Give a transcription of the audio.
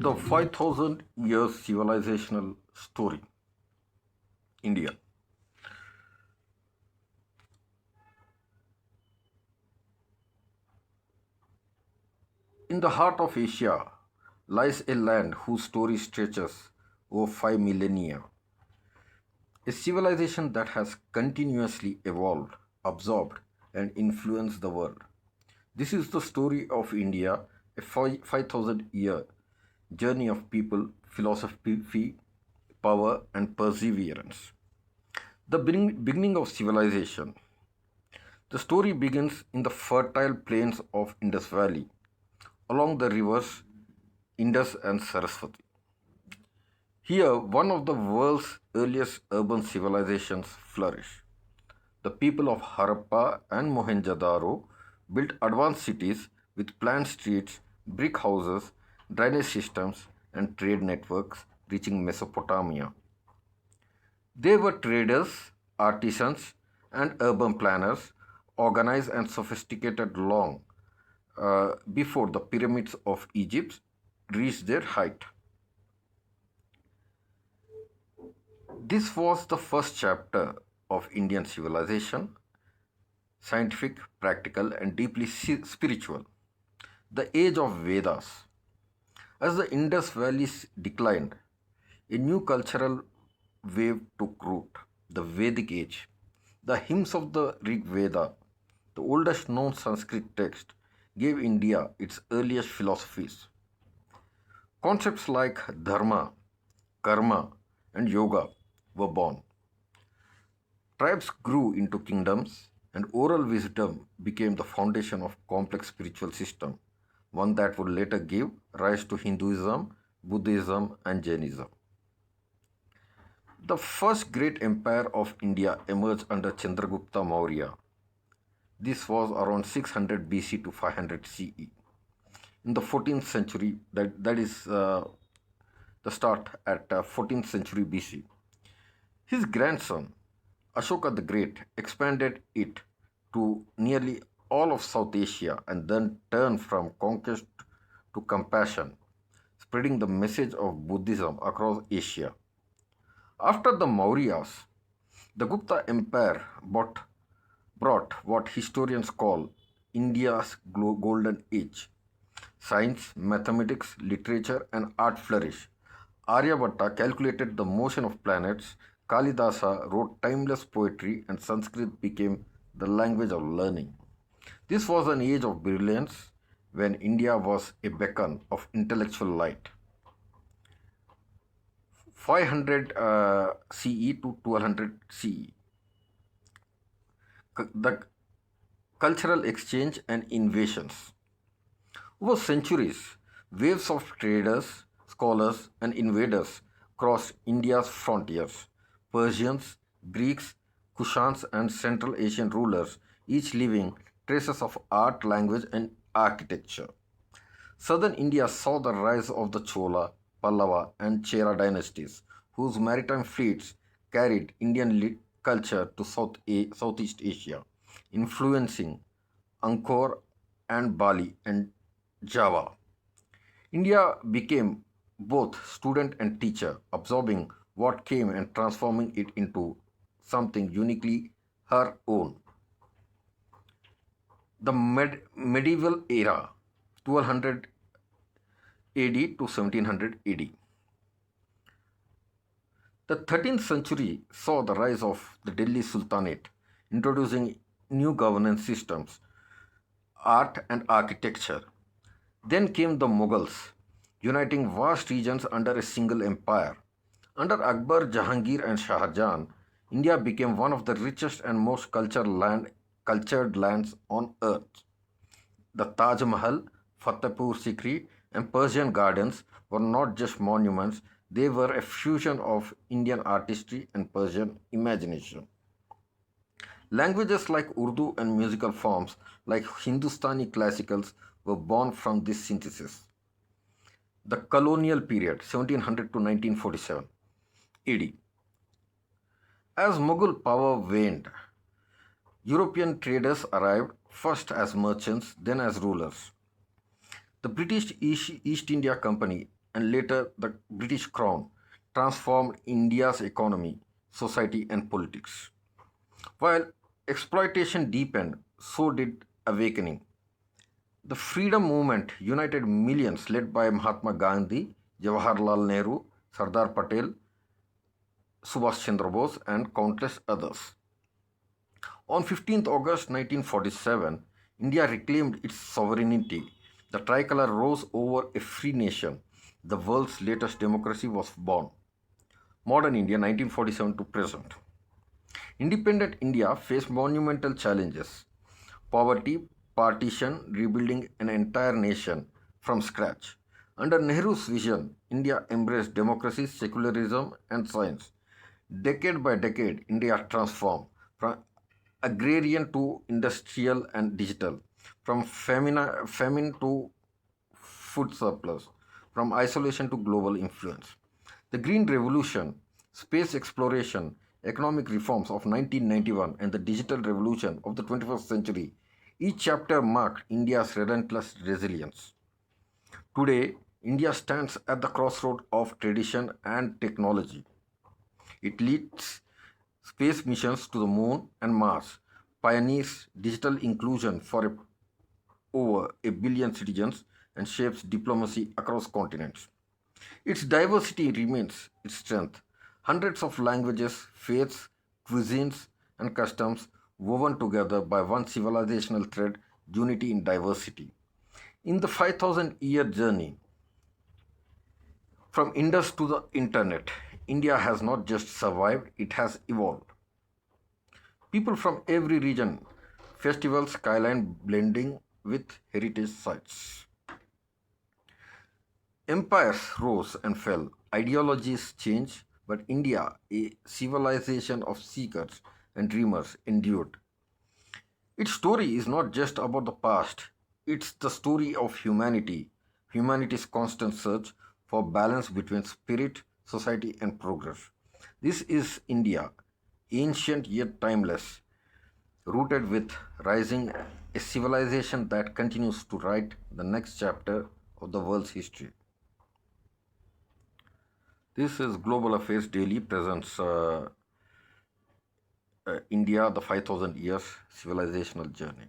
The 5000 years civilizational story, India. In the heart of Asia lies a land whose story stretches over 5 millennia, a civilization that has continuously evolved, absorbed, and influenced the world. This is the story of India, a 5,000 year journey of people, philosophy, power, and perseverance. The beginning of civilization. The story begins in the fertile plains of Indus Valley, along the rivers Indus and Saraswati. Here, one of the world's earliest urban civilizations flourished. The people of Harappa and Mohenjo-daro built advanced cities with planned streets, brick houses, drainage systems, and trade networks reaching Mesopotamia. They were traders, artisans, and urban planners, organized and sophisticated long before the pyramids of Egypt reached their height. This was the first chapter of Indian civilization, scientific, practical, and deeply spiritual. The age of Vedas. As the Indus Valley declined, a new cultural wave took root, the Vedic age. The hymns of the Rig Veda, the oldest known Sanskrit text, gave India its earliest philosophies. Concepts like dharma, karma, and yoga were born. Tribes grew into kingdoms, and oral wisdom became the foundation of complex spiritual system, one that would later give rise to Hinduism, Buddhism, and Jainism. The first great empire of India emerged under Chandragupta Maurya. This was around 600 BC to 500 CE. In the 14th century, that is the start at 14th century BC. His grandson, Ashoka the Great, expanded it to nearly all of South Asia and then turned from conquest to compassion, spreading the message of Buddhism across Asia. After the Mauryas, the Gupta Empire brought what historians call India's golden age. Science, mathematics, literature, and art flourished. Aryabhatta calculated the motion of planets, Kalidasa wrote timeless poetry, and Sanskrit became the language of learning. This was an age of brilliance when India was a beacon of intellectual light. 500 CE to 1200 CE. The cultural exchange and invasions. Over centuries, waves of traders, scholars, and invaders crossed India's frontiers. Persians, Greeks, Kushans, and Central Asian rulers, each leaving traces of art, language, and architecture. Southern India saw the rise of the Chola, Pallava, and Chera dynasties, whose maritime fleets carried Indian culture to Southeast Asia, influencing Angkor and Bali and Java. India became both student and teacher, absorbing what came and transforming it into something uniquely her own. The medieval era, 1200 AD to 1700 AD. The 13th century saw the rise of the Delhi Sultanate, introducing new governance systems, art, and architecture. Then came the Mughals, uniting vast regions under a single empire. Under Akbar, Jahangir, and Shah Jahan, India became one of the richest and most cultured lands on earth. The Taj Mahal, Fatehpur Sikri, and Persian gardens were not just monuments, they were a fusion of Indian artistry and Persian imagination. Languages like Urdu and musical forms like Hindustani classicals were born from this synthesis. The colonial period, 1700 to 1947 AD. As Mughal power waned, European traders arrived first as merchants, then as rulers. The British East India Company and later the British Crown transformed India's economy, society, and politics. While exploitation deepened, so did awakening. The freedom movement united millions led by Mahatma Gandhi, Jawaharlal Nehru, Sardar Patel, Subhash Chandra Bose, and countless others. On 15th August 1947, India reclaimed its sovereignty. The tricolor rose over a free nation. The world's latest democracy was born. Modern India 1947 to present. Independent India faced monumental challenges: poverty, partition, rebuilding an entire nation from scratch. Under Nehru's vision, India embraced democracy, secularism, and science. Decade by decade, India transformed from agrarian to industrial and digital, from famine to food surplus, from isolation to global influence. The Green Revolution, space exploration, economic reforms of 1991, and the digital revolution of the 21st century, each chapter marked India's relentless resilience. Today, India stands at the crossroad of tradition and technology. It leads space missions to the moon and Mars, pioneers digital inclusion for over a billion citizens, and shapes diplomacy across continents. Its diversity remains its strength. Hundreds of languages, faiths, cuisines, and customs woven together by one civilizational thread: unity in diversity. In the 5,000-year journey from Indus to the internet, India has not just survived, it has evolved. People from every region, festival skyline blending with heritage sites. Empires rose and fell, ideologies changed, but India, a civilization of seekers and dreamers, endured. Its story is not just about the past, it's the story of humanity, humanity's constant search for balance between spirit, society, and progress. This is India, ancient yet timeless, rooted with rising, a civilization that continues to write the next chapter of the world's history. This is Global Affairs Daily presents India, the 5,000 years civilizational journey.